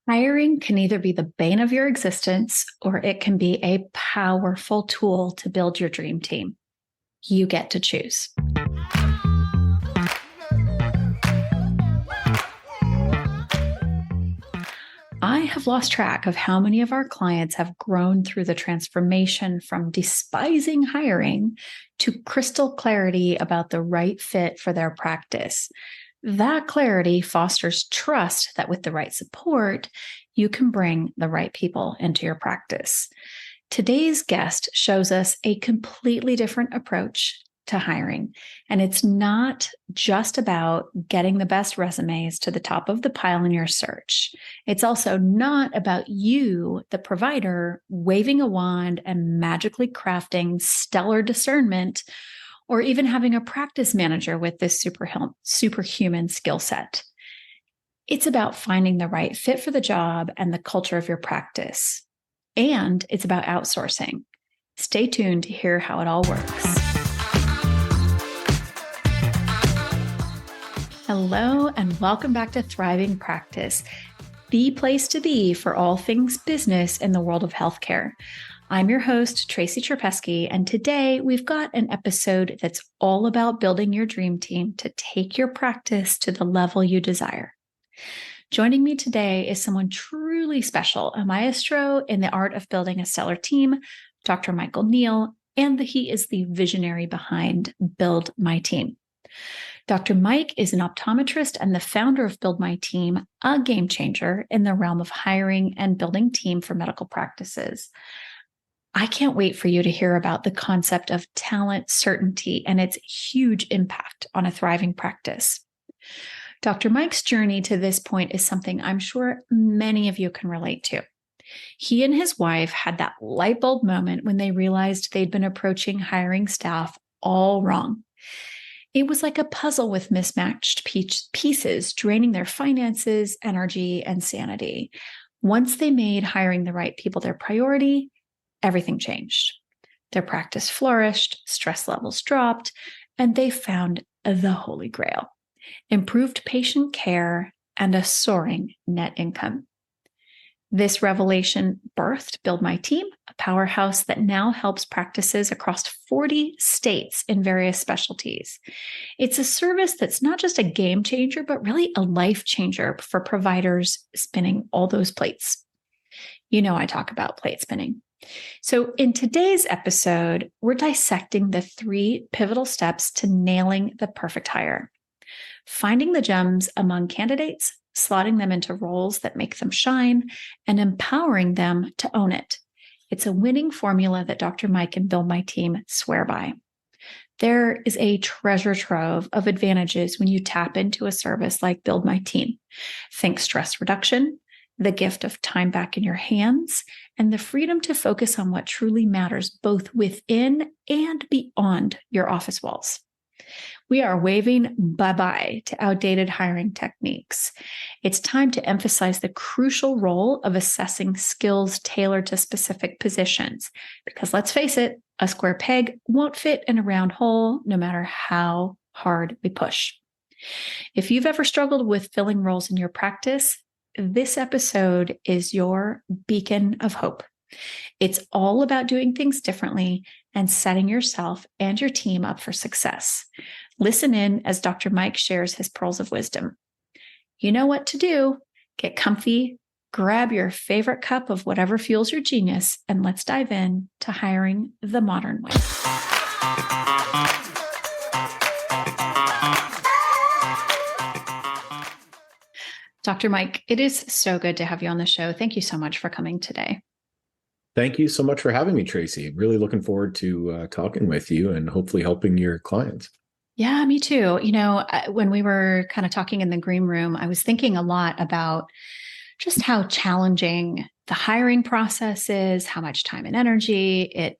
Hiring can either be the bane of your existence or it can be a powerful tool to build your dream team. You get to choose. I have lost track of how many of our clients have grown through the transformation from despising hiring to crystal clarity about the right fit for their practice. That clarity fosters trust that with the right support, you can bring the right people into your practice. Today's guest shows us a completely different approach to hiring. And it's not just about getting the best resumes to the top of the pile in your search. It's also not about you, the provider, waving a wand and magically crafting stellar discernment, or even having a practice manager with this superhuman skill set. It's about finding the right fit for the job and the culture of your practice. And it's about outsourcing. Stay tuned to hear how it all works. Hello, and welcome back to Thriving Practice, the place to be for all things business in the world of healthcare. I'm your host, Tracy, and today we've got an episode that's all about building your dream team to take your practice to the level you desire. Joining me today is someone truly special, a maestro in the art of building a stellar team, Dr. Neal, and he is the visionary behind Build My Team. Dr. Mike is an optometrist and the founder of Build My Team, a game changer in the realm of hiring and building team for medical practices. I can't wait for you to hear about the concept of talent certainty and its huge impact on a thriving practice. Dr. Mike's journey to this point is something I'm sure many of you can relate to. He and his wife had that light bulb moment when they realized they'd been approaching hiring staff all wrong. It was like a puzzle with mismatched pieces, draining their finances, energy, and sanity. Once they made hiring the right people their priority, everything changed. Their practice flourished, stress levels dropped, and they found the Holy Grail: improved patient care and a soaring net income. This revelation birthed Build My Team, a powerhouse that now helps practices across 40 states in various specialties. It's a service that's not just a game changer, but really a life changer for providers spinning all those plates. You know, I talk about plate spinning. So in today's episode, we're dissecting the 3 pivotal steps to nailing the perfect hire: finding the gems among candidates, slotting them into roles that make them shine, and empowering them to own it. It's a winning formula that Dr. Mike and Build My Team swear by. There is a treasure trove of advantages when you tap into a service like Build My Team. Think stress reduction, the gift of time back in your hands, and the freedom to focus on what truly matters both within and beyond your office walls. We are waving bye-bye to outdated hiring techniques. It's time to emphasize the crucial role of assessing skills tailored to specific positions. Because let's face it, a square peg won't fit in a round hole, no matter how hard we push. If you've ever struggled with filling roles in your practice, this episode is your beacon of hope. It's all about doing things differently and setting yourself and your team up for success. Listen in as Dr. Mike shares his pearls of wisdom. You know what to do. Get comfy, grab your favorite cup of whatever fuels your genius, and let's dive in to hiring the modern way. Dr. Mike, it is so good to have you on the show. Thank you so much for coming today. Thank you so much for having me, Tracy. Really looking forward to talking with you and hopefully helping your clients. Yeah, me too. You know, when we were kind of talking in the green room, I was thinking a lot about just how challenging the hiring process is, how much time and energy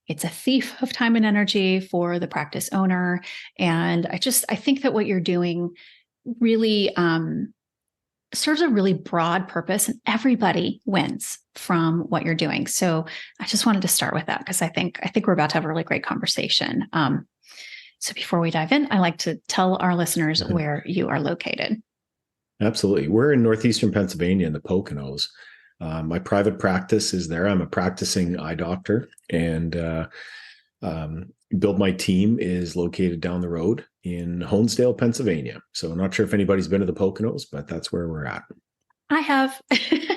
it's a thief of time and energy for the practice owner. And I think that what you're doing really serves a really broad purpose, and everybody wins from what you're doing. So I just wanted to start with that because I think we're about to have a really great conversation. So before we dive in, I like to tell our listeners where you are located. Absolutely. We're in northeastern Pennsylvania in the Poconos. My private practice is there. I'm a practicing eye doctor, and Build My Team is located down the road in Honesdale, Pennsylvania. So I'm not sure if anybody's been to the Poconos, but that's where we're at. I have.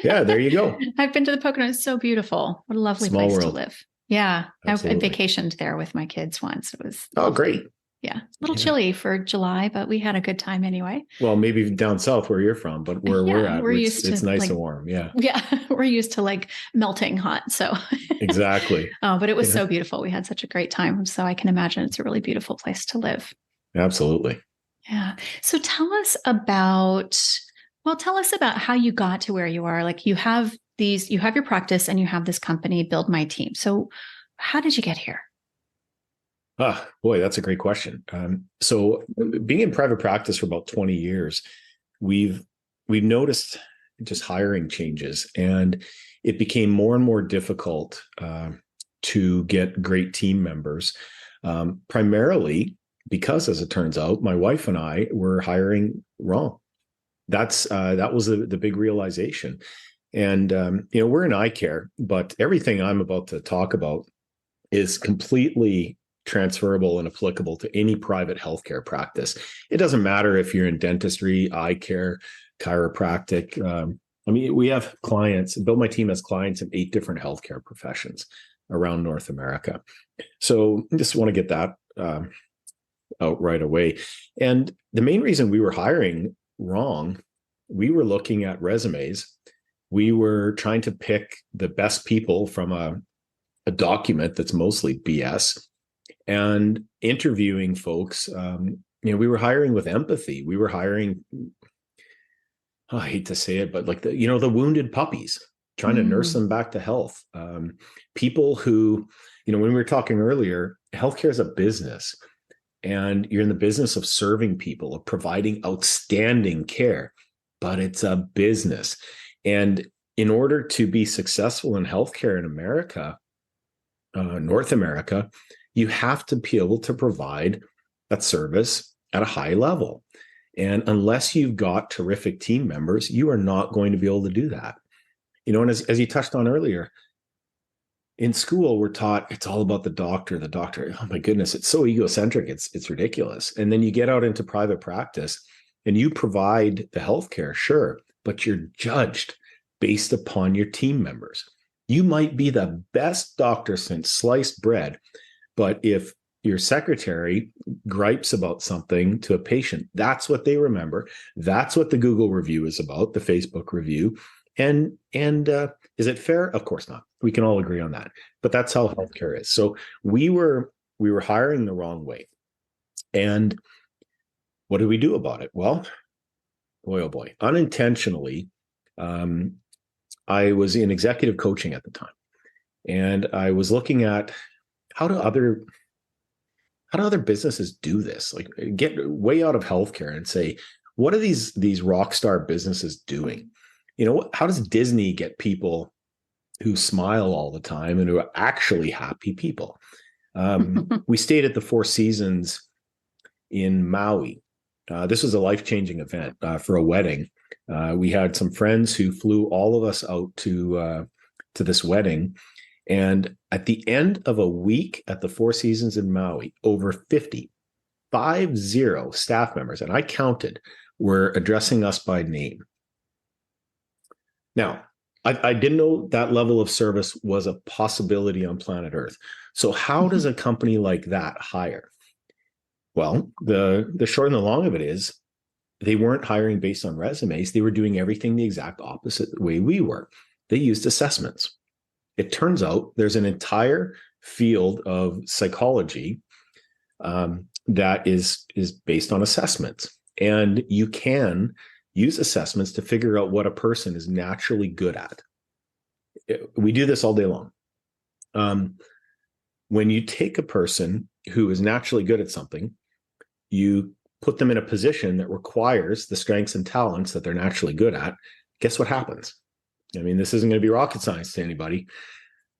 Yeah, there you go. I've been to the Poconos. It's so beautiful. What a lovely Small place world. to live. Yeah. I Absolutely. vacationed there with my kids once. It was Oh, great. Yeah. A little chilly for July, but we had a good time anyway. Well, maybe down south where you're from, but where we're at, it's nice like, and warm. Yeah. Yeah. We're used to like melting hot. So Exactly. But it was so beautiful. We had such a great time. So I can imagine it's a really beautiful place to live. Absolutely. Yeah. So tell us about how you got to where you are. Like you have your practice and you have this company, Build My Team. So how did you get here? Ah, boy, that's a great question. So being in private practice for about 20 years, we've noticed just hiring changes, and it became more and more difficult to get great team members, primarily because, as it turns out, my wife and I were hiring wrong. That was the big realization. And we're in eye care, but everything I'm about to talk about is completely transferable and applicable to any private healthcare practice. It doesn't matter if you're in dentistry, eye care, chiropractic. We have clients. Build My Team has clients in 8 different healthcare professions around North America. So I just want to get that out right away. And the main reason we were hiring wrong, we were looking at resumes. We were trying to pick the best people from a document that's mostly BS, and interviewing folks. We were hiring with empathy. We were hiring, I hate to say it, but like the wounded puppies, trying to nurse them back to health. People who, when we were talking earlier, healthcare is a business, and you're in the business of serving people, of providing outstanding care, but it's a business. And in order to be successful in healthcare in America, North America, you have to be able to provide that service at a high level. And unless you've got terrific team members, you are not going to be able to do that. And as you touched on earlier, in school, we're taught it's all about the doctor. Oh my goodness, it's so egocentric. It's ridiculous. And then you get out into private practice and you provide the healthcare, sure, but you're judged based upon your team members. You might be the best doctor since sliced bread, but if your secretary gripes about something to a patient, that's what they remember. That's what the Google review is about, the Facebook review. And is it fair? Of course not. We can all agree on that. But that's how healthcare is. So we were hiring the wrong way. And what did we do about it? Well, boy, oh boy, unintentionally, I was in executive coaching at the time, and I was looking at how do other businesses do this? Like, get way out of healthcare and say, what are these rock star businesses doing? How does Disney get people who smile all the time and who are actually happy people? We stayed at the Four Seasons in Maui. This was a life-changing event for a wedding. We had some friends who flew all of us out to this wedding. And at the end of a week at the Four Seasons in Maui, over 50 staff members, and I counted, were addressing us by name. Now, I didn't know that level of service was a possibility on planet Earth. So how does a company like that hire? Well, the short and the long of it is they weren't hiring based on resumes. They were doing everything the exact opposite way we were. They used assessments. It turns out there's an entire field of psychology that is based on assessments. And you can use assessments to figure out what a person is naturally good at. We do this all day long. When you take a person who is naturally good at something, you put them in a position that requires the strengths and talents that they're naturally good at, guess what happens? I mean, this isn't going to be rocket science to anybody.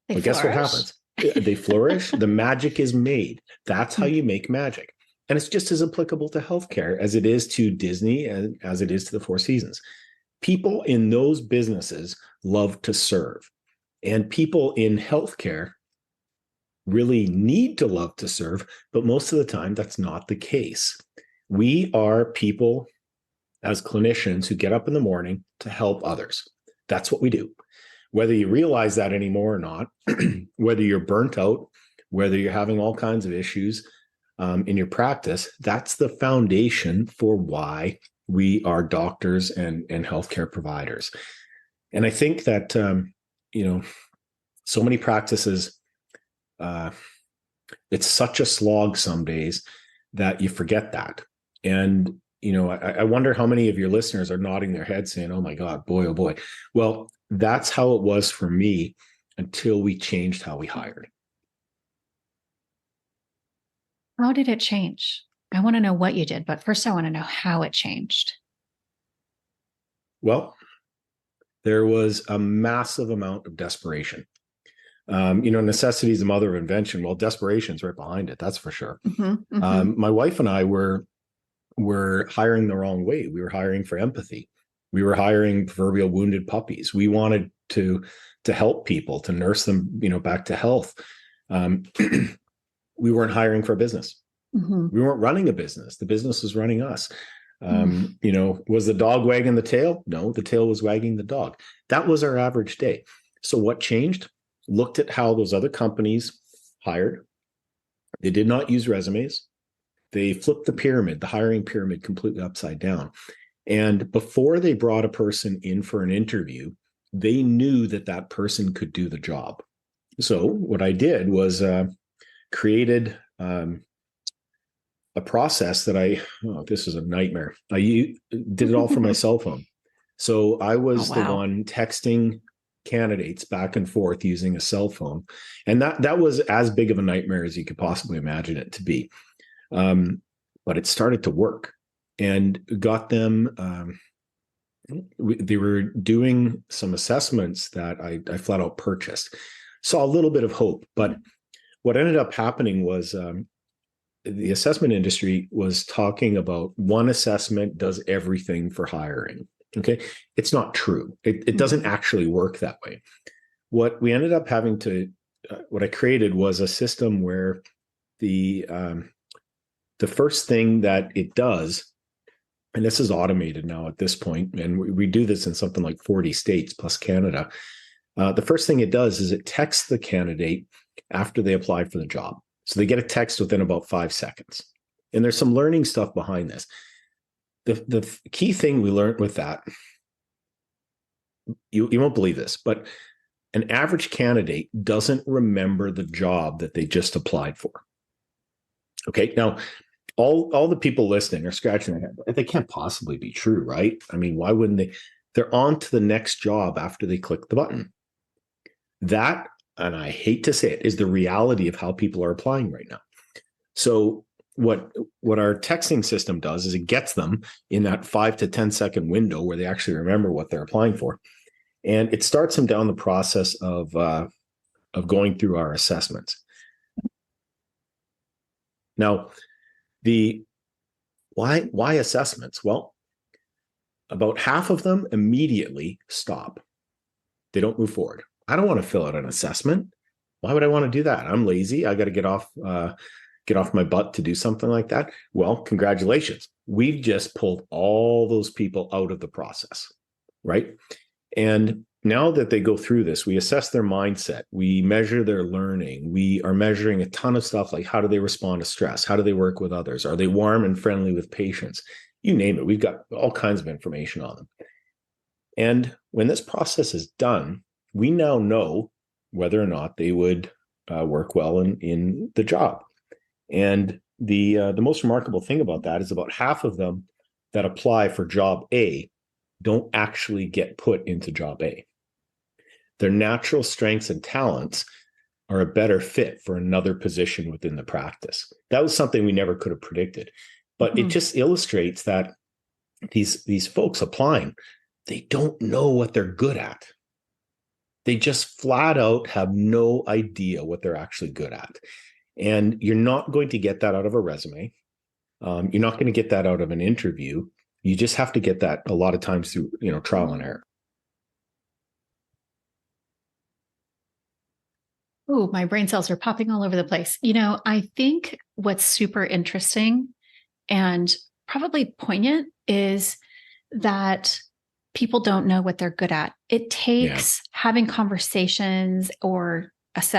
But guess what happens? They flourish. The magic is made. That's how you make magic. And it's just as applicable to healthcare as it is to Disney and as it is to the Four Seasons. People in those businesses love to serve. And people in healthcare really need to love to serve, but most of the time that's not the case. We are people as clinicians who get up in the morning to help others. That's what we do. Whether you realize that anymore or not, whether you're burnt out, whether you're having all kinds of issues in your practice, that's the foundation for why we are doctors and healthcare providers. And I think that, so many practices, it's such a slog some days that you forget that. And, I wonder how many of your listeners are nodding their heads saying, oh my God, boy, oh boy. Well, that's how it was for me until we changed how we hired. How did it change? I want to know what you did, but first I want to know how it changed. Well, there was a massive amount of desperation. Necessity is the mother of invention. Well, desperation's right behind it. That's for sure. Mm-hmm, mm-hmm. My wife and I were hiring the wrong way. We were hiring for empathy. We were hiring proverbial wounded puppies. We wanted to help people, to nurse them, back to health. We weren't hiring for a business. Mm-hmm. We weren't running a business. The business was running us. Was the dog wagging the tail? No, the tail was wagging the dog. That was our average day. So what changed? Looked at how those other companies hired. They did not use resumes. They flipped the pyramid, the hiring pyramid, completely upside down. And before they brought a person in for an interview, they knew that person could do the job. So what I did was created a process that this is a nightmare. I did it all from my cell phone. So I was the one texting candidates back and forth using a cell phone. And that was as big of a nightmare as you could possibly imagine it to be. But it started to work and got them. They were doing some assessments that I flat out purchased. Saw a little bit of hope, but what ended up happening was the assessment industry was talking about one assessment does everything for hiring. Okay. It's not true. It doesn't actually work that way. What we ended up having what I created was a system where the first thing that it does, and this is automated now at this point, and we do this in something like 40 states plus Canada. The first thing it does is it texts the candidate after they apply for the job. So they get a text within about 5 seconds. And there's some learning stuff behind this. The key thing we learned with that, you won't believe this, but an average candidate doesn't remember the job that they just applied for. Okay, now all the people listening are scratching their head. They can't possibly be true, right? I mean, why wouldn't they? They're on to the next job after they click the button. That, and I hate to say it, is the reality of how people are applying right now. So what our texting system does is it gets them in that 5 to 10 second window where they actually remember what they're applying for. And it starts them down the process of going through our assessments. Now, why assessments? Well, about half of them immediately stop. They don't move forward. I don't want to fill out an assessment. Why would I want to do that? I'm lazy. I got to get off my butt to do something like that. Well, congratulations. We've just pulled all those people out of the process, right? And now that they go through this, we assess their mindset. We measure their learning. We are measuring a ton of stuff like how do they respond to stress? How do they work with others? Are they warm and friendly with patients? You name it. We've got all kinds of information on them. And when this process is done, we now know whether or not they would work well in the job. And the most remarkable thing about that is about half of them that apply for job A don't actually get put into job A. Their natural strengths and talents are a better fit for another position within the practice. That was something we never could have predicted. But it just illustrates that these folks applying, they don't know what they're good at. They just flat out have no idea what they're actually good at. And you're not going to get that out of a resume. You're not going to get that out of an interview. You just have to get that a lot of times through, trial and error. Oh, my brain cells are popping all over the place. I think what's super interesting and probably poignant is that people don't know what they're good at. It takes having conversations or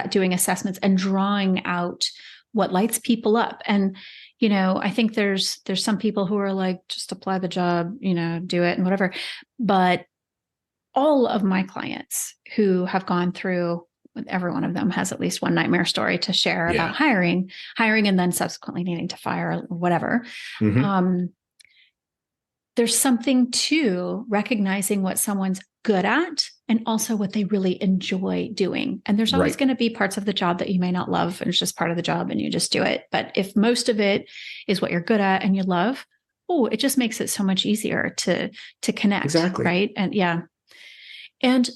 doing assessments and drawing out what lights people up. And, I think there's some people who are like, just apply the job, do it and whatever. But all of my clients who have gone through, every one of them has at least one nightmare story to share about hiring, and then subsequently needing to fire or whatever. Mm-hmm. There's something to recognizing what someone's good at and also what they really enjoy doing. And there's always going to be parts of the job that you may not love, and it's just part of the job and you just do it. But if most of it is what you're good at and you love, it just makes it so much easier to connect. Exactly. Right. And And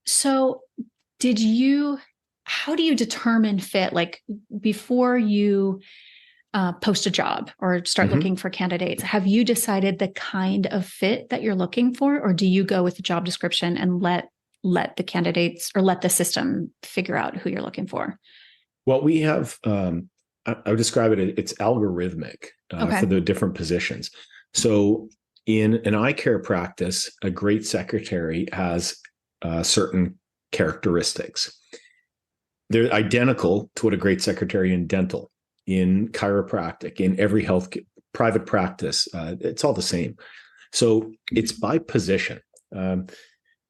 so how do you determine fit? Like before you post a job or start looking for candidates, have you decided the kind of fit that you're looking for? Or do you go with the job description and let the candidates or let the system figure out who you're looking for? Well, we have, I would describe it's algorithmic for the different positions. So in an eye care practice, a great secretary has certain characteristics. They're identical to what a great secretary in dental, in chiropractic, in every private practice. It's all the same. So it's by position.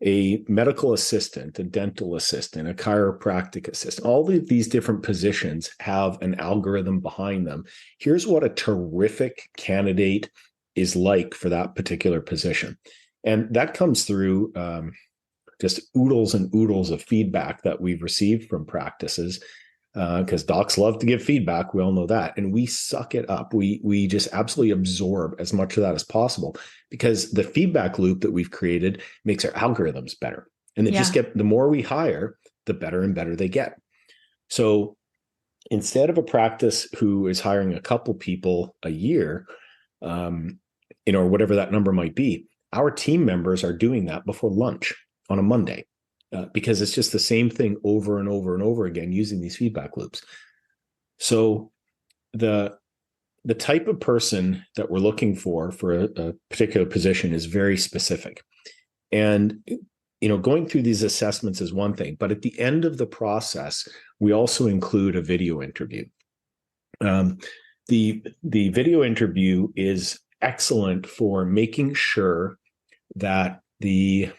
A medical assistant, a dental assistant, a chiropractic assistant, all of these different positions have an algorithm behind them. Here's what a terrific candidate is like for that particular position. And that comes through just oodles and oodles of feedback that we've received from practices, because docs love to give feedback. We all know that. And we suck it up. We just absolutely absorb as much of that as possible, because the feedback loop that we've created makes our algorithms better. And they just the more we hire, the better and better they get. So instead of a practice who is hiring a couple people a year, or whatever that number might be, our team members are doing that before lunch on a Monday, because it's just the same thing over and over and over again using these feedback loops. So the type of person that we're looking for a particular position is very specific. And, going through these assessments is one thing, but at the end of the process, we also include a video interview. The video interview is excellent for making sure that the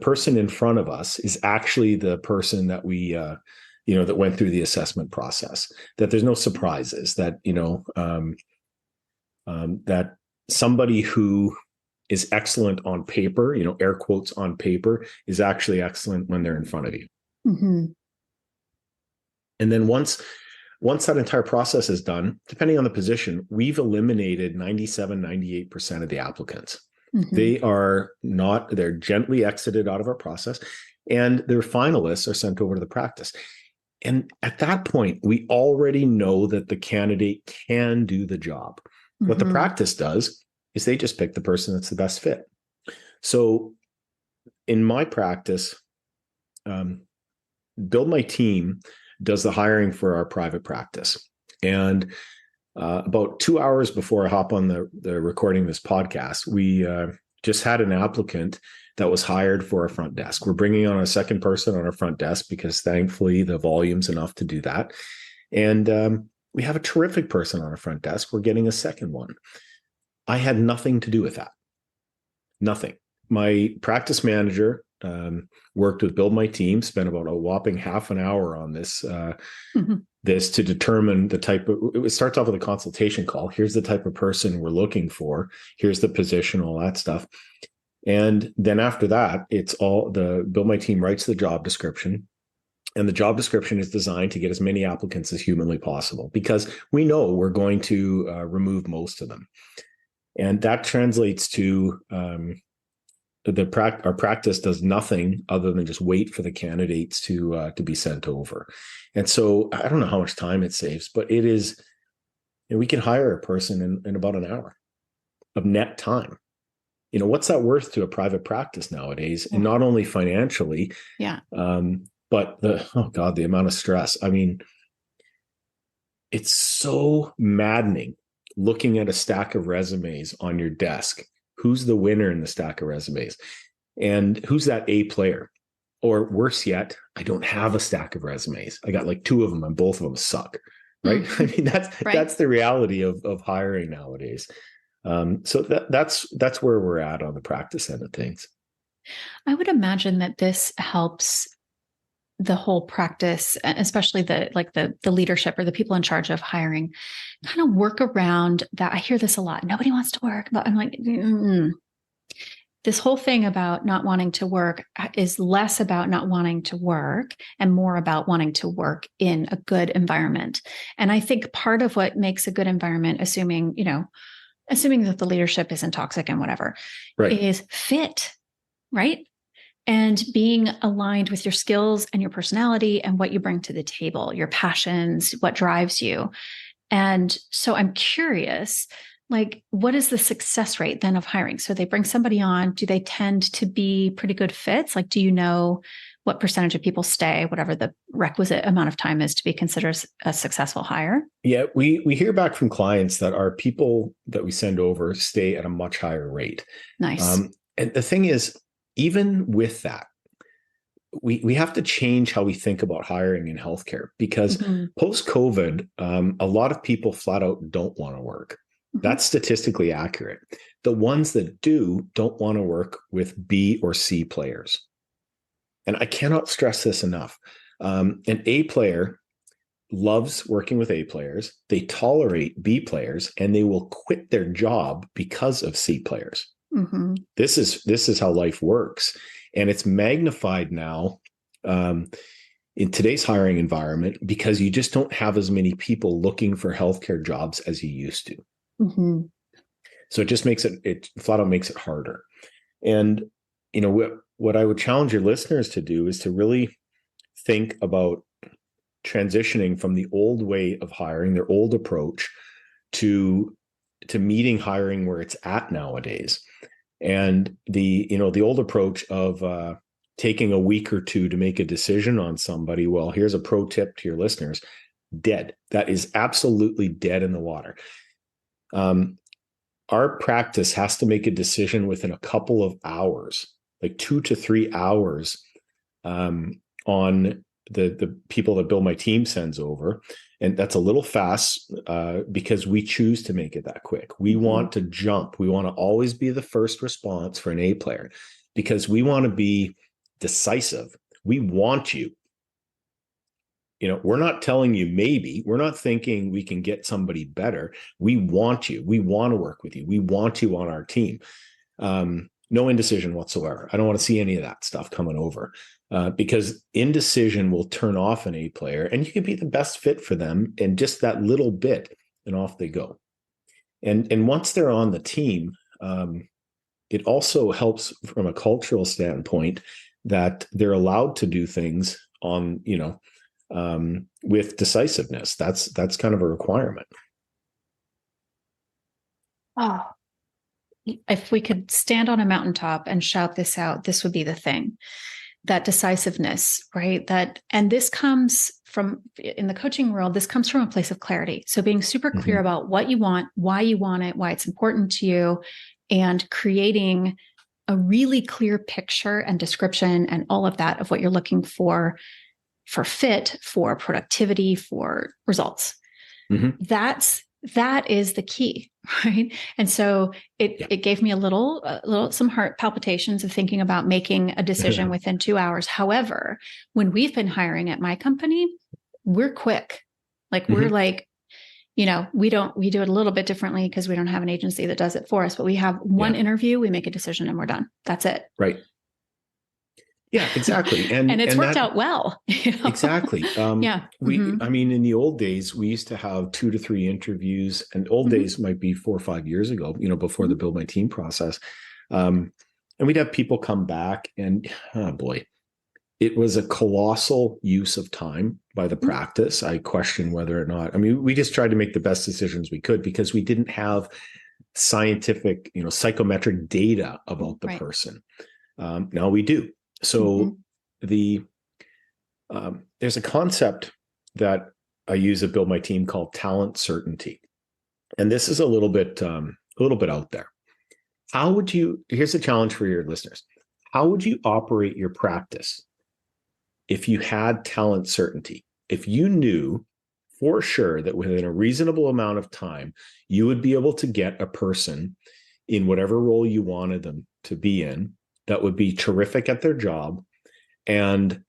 person in front of us is actually the person that we, that went through the assessment process, that there's no surprises, that, that somebody who is excellent on paper, air quotes on paper, is actually excellent when they're in front of you. Mm-hmm. And then once that entire process is done, depending on the position, we've eliminated 98% of the applicants. Mm-hmm. They're gently exited out of our process, and their finalists are sent over to the practice. And at that point, we already know that the candidate can do the job. Mm-hmm. What the practice does is they just pick the person that's the best fit. So in my practice, Build My Team does the hiring for our private practice. And about 2 hours before I hop on the recording of this podcast, we just had an applicant that was hired for our front desk. We're bringing on a second person on our front desk because thankfully the volume's enough to do that. And we have a terrific person on our front desk. We're getting a second one. I had nothing to do with that. Nothing. My practice manager worked with Build My Team, spent about a whopping half an hour on this, this to determine the type of, it starts off with a consultation call. Here's the type of person we're looking for. Here's the position, all that stuff. And then after that, it's all the Build My Team writes the job description. And the job description is designed to get as many applicants as humanly possible, because we know we're going to remove most of them. And that translates to our practice does nothing other than just wait for the candidates to be sent over. And so I don't know how much time it saves, but it is, and we can hire a person in about an hour of net time. What's that worth to a private practice nowadays? And not only financially, but the amount of stress. I mean, it's so maddening looking at a stack of resumes on your desk. Who's the winner in the stack of resumes? And who's that A player? Or worse yet, I don't have a stack of resumes. I got like 2 of them and both of them suck. Right. I mean, that's the reality of hiring nowadays. So that's where we're at on the practice end of things. I would imagine that this helps the whole practice, especially the leadership or the people in charge of hiring, kind of work around that. I hear this a lot. Nobody wants to work, but I'm like, this whole thing about not wanting to work is less about not wanting to work and more about wanting to work in a good environment. And I think part of what makes a good environment, assuming that the leadership isn't toxic and whatever, is fit, right? And being aligned with your skills and your personality and what you bring to the table, your passions, what drives you. And so I'm curious, like, what is the success rate then of hiring? So they bring somebody on. Do they tend to be pretty good fits? Like, do you know what percentage of people stay, whatever the requisite amount of time is to be considered a successful hire? Yeah, we hear back from clients that our people that we send over stay at a much higher rate. Nice. And the thing is, even with that, we have to change how we think about hiring in healthcare, because post-COVID, a lot of people flat out don't want to work. That's statistically accurate. The ones that don't want to work with B or C players. And I cannot stress this enough. An A player loves working with A players. They tolerate B players, and they will quit their job because of C players. This is how life works. And it's magnified now in today's hiring environment, because you just don't have as many people looking for healthcare jobs as you used to. So it just it flat out makes it harder. And, what I would challenge your listeners to do is to really think about transitioning from the old way of hiring, their old approach, to meeting hiring where it's at nowadays. And the old approach of taking a week or 2 to make a decision on somebody, well, here's a pro tip to your listeners: dead. That is absolutely dead in the water. Our practice has to make a decision within a couple of hours, like 2 to 3 hours, on the people that Bill My Team sends over. And that's a little fast because we choose to make it that quick. We want to jump. We want to always be the first response for an A player, because we want to be decisive. We want you. We're not telling you maybe. We're not thinking we can get somebody better. We want you. We want to work with you. We want you on our team. No indecision whatsoever. I don't want to see any of that stuff coming over, because indecision will turn off an A player, and you can be the best fit for them in just that little bit, and off they go. And once they're on the team, it also helps from a cultural standpoint that they're allowed to do things on, with decisiveness. That's kind of a requirement. Oh, if we could stand on a mountaintop and shout this out, this would be the thing. That decisiveness, right? And this comes from, in the coaching world, this comes from a place of clarity. So being super clear about what you want, why you want it, why it's important to you, and creating a really clear picture and description and all of that of what you're looking for fit, for productivity, for results. That is the key, right? And so it gave me some heart palpitations of thinking about making a decision within 2 hours. However, when we've been hiring at my company, we're quick. Like we're like, we do it a little bit differently because we don't have an agency that does it for us, but we have one interview, we make a decision, and we're done. That's it. Right. Yeah, exactly. And it's worked out well. Exactly. I mean, in the old days, we used to have 2 to 3 interviews, and old days might be 4 or 5 years ago, before the Build My Team process. And we'd have people come back, and oh boy, it was a colossal use of time by the practice. I question whether or not, I mean, we just tried to make the best decisions we could because we didn't have scientific, psychometric data about the person. Now we do. So there's a concept that I use to build my team called talent certainty. And this is a little bit out there. Here's a challenge for your listeners. How would you operate your practice if you had talent certainty? If you knew for sure that within a reasonable amount of time, you would be able to get a person in whatever role you wanted them to be in that would be terrific at their job and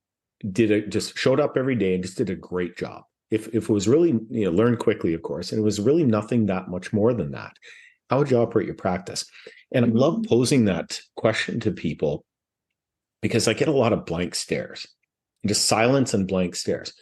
just showed up every day and just did a great job. If it was really, learn quickly, of course, and it was really nothing that much more than that, how would you operate your practice? And I love posing that question to people because I get a lot of blank stares, just silence and blank stares.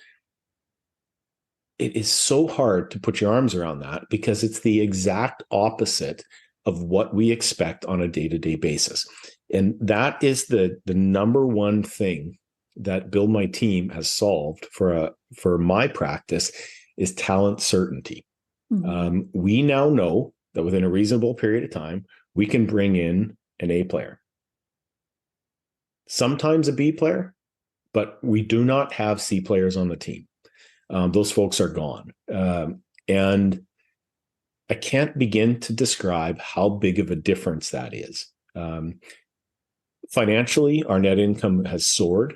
It is so hard to put your arms around that because it's the exact opposite of what we expect on a day-to-day basis. And that is the number one thing that Build My Team has solved for my practice is talent certainty. We now know that within a reasonable period of time, we can bring in an A player, sometimes a B player, but we do not have C players on the team. Those folks are gone. And I can't begin to describe how big of a difference that is. Financially, our net income has soared.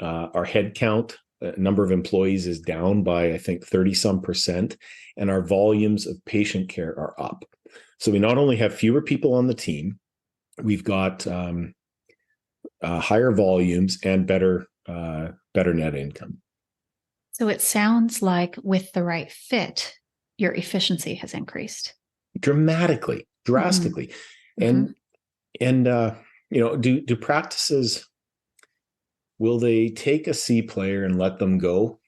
Our headcount, number of employees is down by, I think, 30-some%, and our volumes of patient care are up. So we not only have fewer people on the team, we've got higher volumes and better net income. So it sounds like with the right fit, your efficiency has increased drastically. And do practices, will they take a C player and let them go?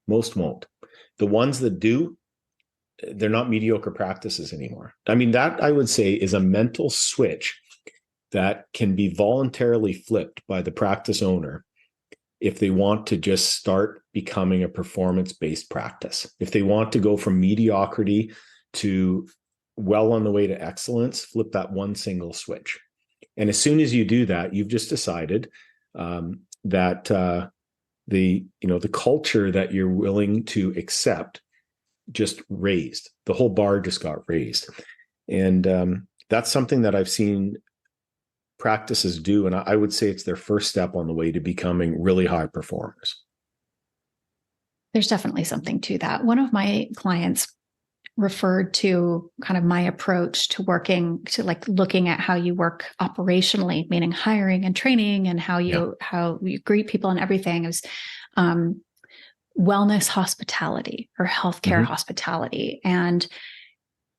Most won't. The ones that do, they're not mediocre practices anymore. I mean, that I would say is a mental switch that can be voluntarily flipped by the practice owner if they want to just start becoming a performance-based practice. If they want to go from mediocrity to well on the way to excellence, flip that one single switch. And as soon as you do that, you've just decided that the culture that you're willing to accept just raised. The whole bar just got raised. And that's something that I've seen practices do. And I would say it's their first step on the way to becoming really high performers. There's definitely something to that. One of my clients referred to kind of my approach to working, to like looking at how you work operationally, meaning hiring and training and how you greet people and everything. It was wellness hospitality or healthcare hospitality. And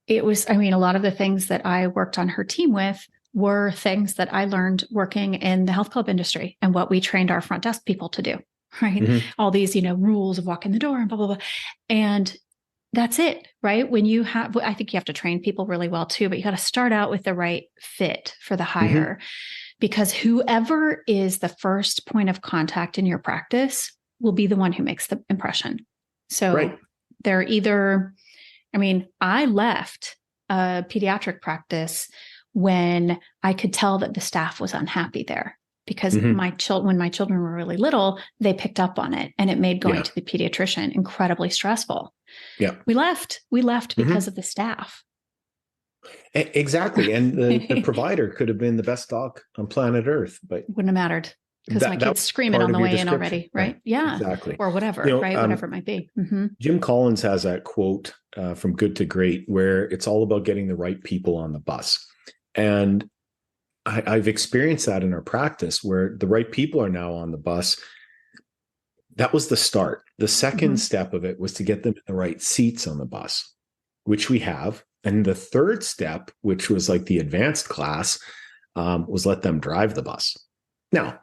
it was, a lot of the things that I worked on her team with were things that I learned working in the health club industry and what we trained our front desk people to do, right? All these, rules of walking the door and blah, blah, blah. And that's it, right? When you have, I think you have to train people really well too, but you got to start out with the right fit for the hire, because whoever is the first point of contact in your practice will be the one who makes the impression. So they're either, I left a pediatric practice when I could tell that the staff was unhappy there because when my children were really little, they picked up on it and it made going to the pediatrician incredibly stressful. Yeah. We left because of the staff. Exactly. And the provider could have been the best doc on planet Earth, but wouldn't have mattered because my kid's screaming on the way in already. Right. Yeah. Exactly. Or whatever, right. Whatever it might be. Jim Collins has that quote from Good to Great, where it's all about getting the right people on the bus. And I've experienced that in our practice where the right people are now on the bus. That was the start. The second step of it was to get them in the right seats on the bus, which we have. And the third step, which was like the advanced class, was let them drive the bus. Now,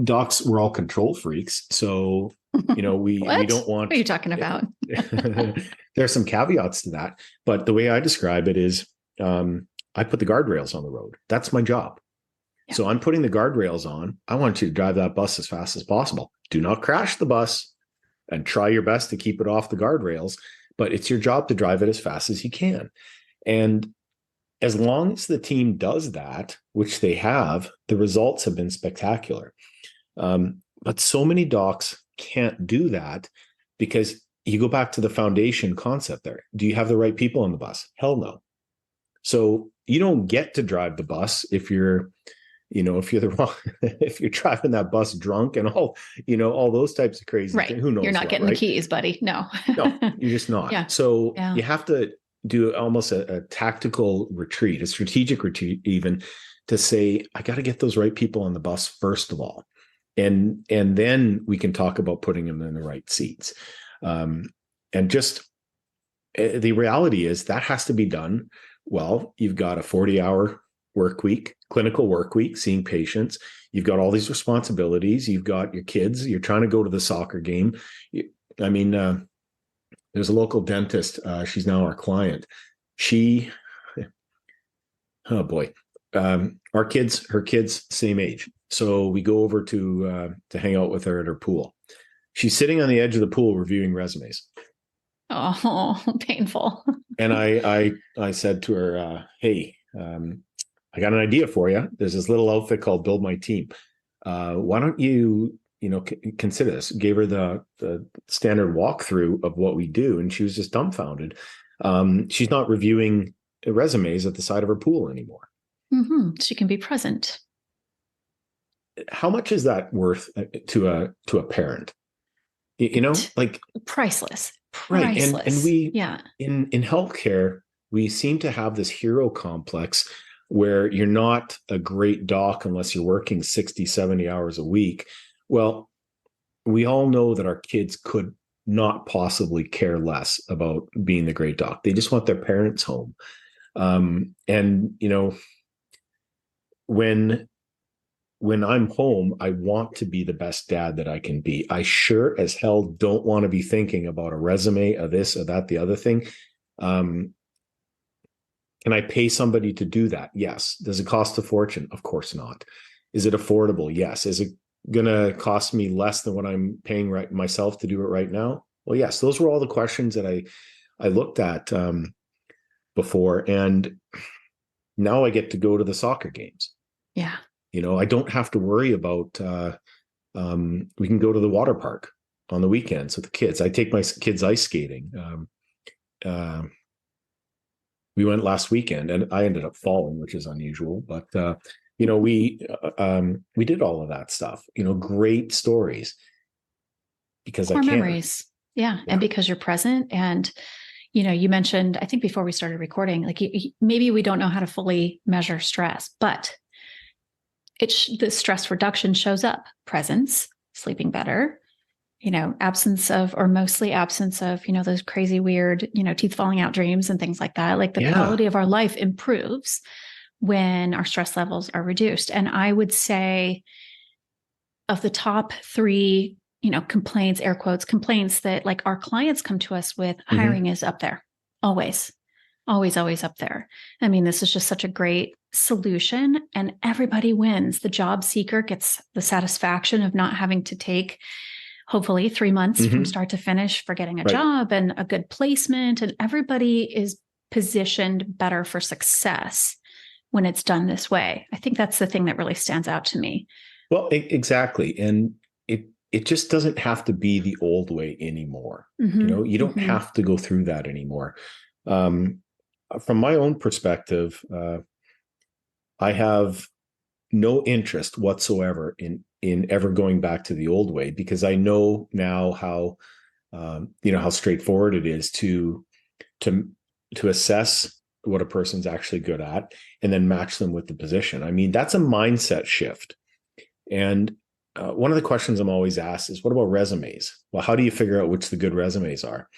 docs, we're all control freaks. So, we don't want... What are you talking about? There are some caveats to that. But the way I describe it is I put the guardrails on the road. That's my job. Yeah. So I'm putting the guardrails on. I want you to drive that bus as fast as possible. Do not crash the bus and try your best to keep it off the guardrails, but it's your job to drive it as fast as you can. And as long as the team does that, which they have, the results have been spectacular. But so many docs can't do that because you go back to the foundation concept there. Do you have the right people on the bus? Hell no. So you don't get to drive the bus if you're the wrong, if you're driving that bus drunk and all those types of crazy Right. things. Who knows? You're not getting right? the keys, buddy. No. No, you're just not. Yeah. So Yeah. you have to do almost a tactical retreat, a strategic retreat, even to say, I got to get those right people on the bus first of all. And then we can talk about putting them in the right seats. And just the reality is that has to be done. Well, you've got a 40-hour work week, clinical work week, seeing patients. You've got all these responsibilities. You've got your kids. You're trying to go to the soccer game. There's a local dentist. She's now our client. Oh boy, her kids, same age. So we go over to hang out with her at her pool. She's sitting on the edge of the pool reviewing resumes. Oh, painful. And I said to her, hey, I got an idea for you. There's this little outfit called Build My Team. Why don't you, consider this? Gave her the standard walkthrough of what we do. And she was just dumbfounded. She's not reviewing resumes at the side of her pool anymore. Mm-hmm. She can be present. How much is that worth to a parent? Like priceless. Right. And we, in healthcare, we seem to have this hero complex where you're not a great doc unless you're working 60, 70 hours a week. Well, we all know that our kids could not possibly care less about being the great doc. They just want their parents home. When I'm home, I want to be the best dad that I can be. I sure as hell don't want to be thinking about a resume of this or that, the other thing. Can I pay somebody to do that? Yes. Does it cost a fortune? Of course not. Is it affordable? Yes. Is it going to cost me less than what I'm paying myself to do it right now? Well, yes. Those were all the questions that I looked at before. And now I get to go to the soccer games. Yeah. I don't have to worry about, we can go to the water park on the weekends with the kids. I take my kids ice skating. We went last weekend and I ended up falling, which is unusual, but, we did all of that stuff, great stories because Core I can. Memories. Yeah. And because you're present and, you mentioned, I think before we started recording, like maybe we don't know how to fully measure stress, but the stress reduction shows up: presence, sleeping better, absence of, or mostly absence of, those crazy, weird, teeth falling out dreams and things like that. Like the quality of our life improves when our stress levels are reduced. And I would say of the top 3, complaints, air quotes, complaints that like our clients come to us with, hiring is up there. Always up there. I mean, this is just such a great solution and everybody wins. The job seeker gets the satisfaction of not having to take, hopefully, 3 months from start to finish for getting a job and a good placement. And everybody is positioned better for success when it's done this way. I think that's the thing that really stands out to me. Well, exactly. And it just doesn't have to be the old way anymore. You don't have to go through that anymore. From my own perspective, I have no interest whatsoever in ever going back to the old way, because I know now how straightforward it is to assess what a person's actually good at and then match them with the position. I mean, that's a mindset shift. And one of the questions I'm always asked is, what about resumes? Well, how do you figure out which the good resumes are?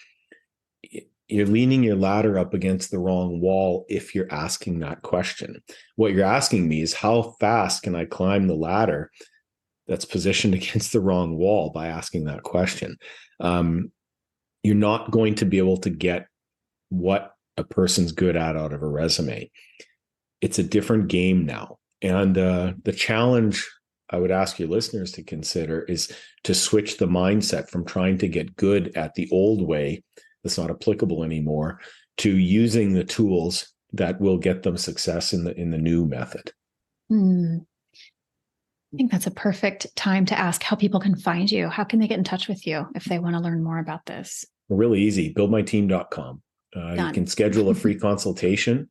You're leaning your ladder up against the wrong wall if you're asking that question. What you're asking me is, how fast can I climb the ladder that's positioned against the wrong wall by asking that question? You're not going to be able to get what a person's good at out of a resume. It's a different game now. And the challenge I would ask your listeners to consider is to switch the mindset from trying to get good at the old way that's not applicable anymore to using the tools that will get them success in the new method. I think that's a perfect time to ask how people can find you. How can they get in touch with you if they want to learn more about this? Really easy. buildmyteam.com. You can schedule a free consultation.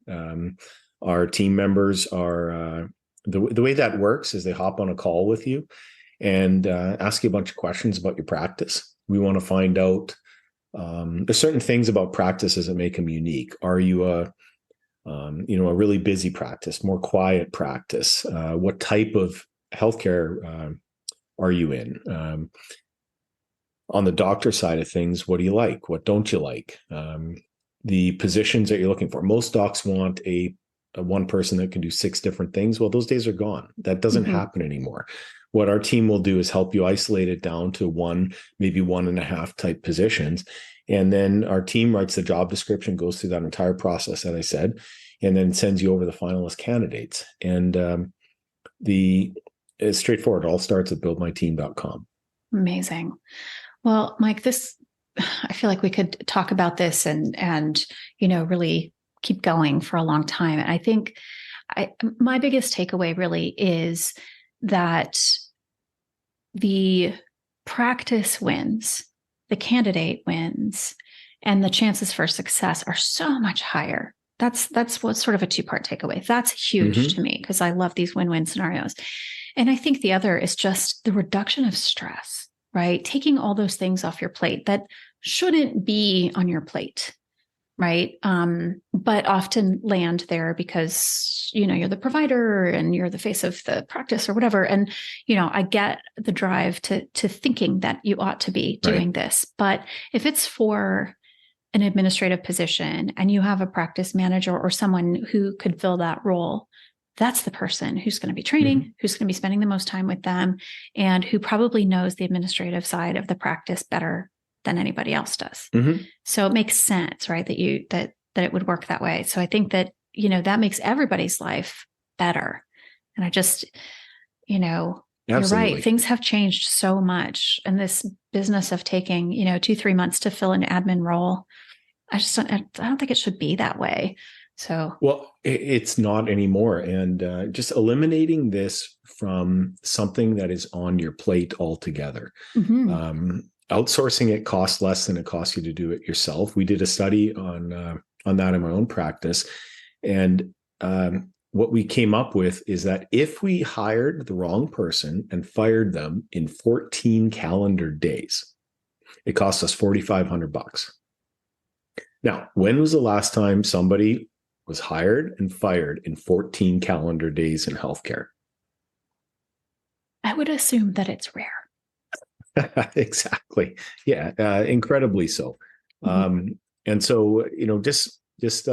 Our team members are, the way that works is they hop on a call with you and ask you a bunch of questions about your practice. We want to find out, there's certain things about practices that make them unique. Are you a really busy practice, more quiet practice? What type of healthcare are you in? On the doctor side of things, what do you like? What don't you like? The positions that you're looking for. Most docs want a one person that can do 6 different things. Well, those days are gone. That doesn't happen anymore. What our team will do is help you isolate it down to 1, maybe 1.5 type positions. And then our team writes the job description, goes through that entire process, as I said, and then sends you over the finalist candidates. And it's straightforward. It all starts at buildmyteam.com. Amazing. Well, Mike, I feel like we could talk about this and really keep going for a long time. And I think my biggest takeaway really is that the practice wins, the candidate wins, and the chances for success are so much higher. That's what's sort of a 2-part takeaway. That's huge to me because I love these win-win scenarios. And I think the other is just the reduction of stress, right? Taking all those things off your plate that shouldn't be on your plate, right? But often land there because, you're the provider and you're the face of the practice or whatever. And, I get the drive to thinking that you ought to be doing this. But if it's for an administrative position and you have a practice manager or someone who could fill that role, that's the person who's going to be training, who's going to be spending the most time with them, and who probably knows the administrative side of the practice better than anybody else does. So it makes sense, right? That it would work that way. So I think that, that makes everybody's life better. And I just, you're right. Things have changed so much. And this business of taking, 2-3 months to fill an admin role, I don't think it should be that way. So, well, it's not anymore. And just eliminating this from something that is on your plate altogether. Outsourcing it costs less than it costs you to do it yourself. We did a study on that in my own practice. And what we came up with is that if we hired the wrong person and fired them in 14 calendar days, it cost us $4,500. Now, when was the last time somebody was hired and fired in 14 calendar days in healthcare? I would assume that it's rare. Exactly. Yeah. Incredibly so. And so, just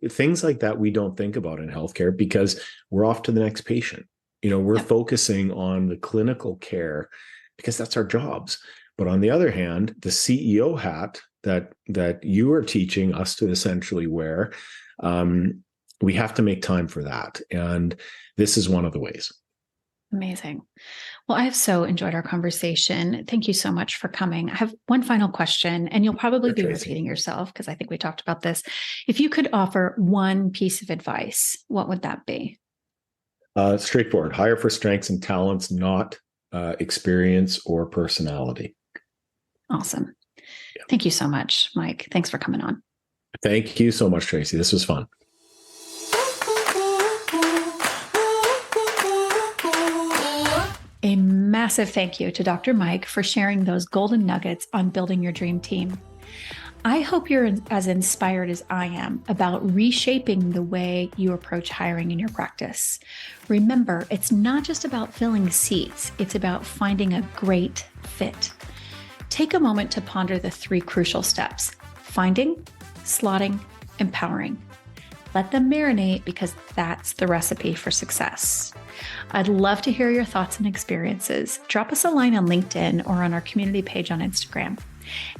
things like that we don't think about in healthcare because we're off to the next patient. We're focusing on the clinical care because that's our jobs. But on the other hand, the CEO hat that you are teaching us to essentially wear, we have to make time for that. And this is one of the ways. Amazing. Well, I have so enjoyed our conversation. Thank you so much for coming. I have one final question, and you'll probably be repeating yourself because I think we talked about this. If you could offer one piece of advice, what would that be? Straightforward. Hire for strengths and talents, not experience or personality. Awesome. Yeah. Thank you so much, Mike. Thanks for coming on. Thank you so much, Tracy. This was fun. A massive thank you to Dr. Mike for sharing those golden nuggets on building your dream team. I hope you're as inspired as I am about reshaping the way you approach hiring in your practice. Remember, it's not just about filling seats, it's about finding a great fit. Take a moment to ponder the 3 crucial steps: finding, slotting, empowering. Let them marinate because that's the recipe for success. I'd love to hear your thoughts and experiences. Drop us a line on LinkedIn or on our community page on Instagram.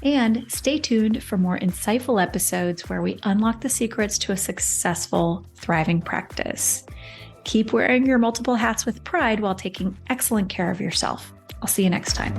And stay tuned for more insightful episodes where we unlock the secrets to a successful, thriving practice. Keep wearing your multiple hats with pride while taking excellent care of yourself. I'll see you next time.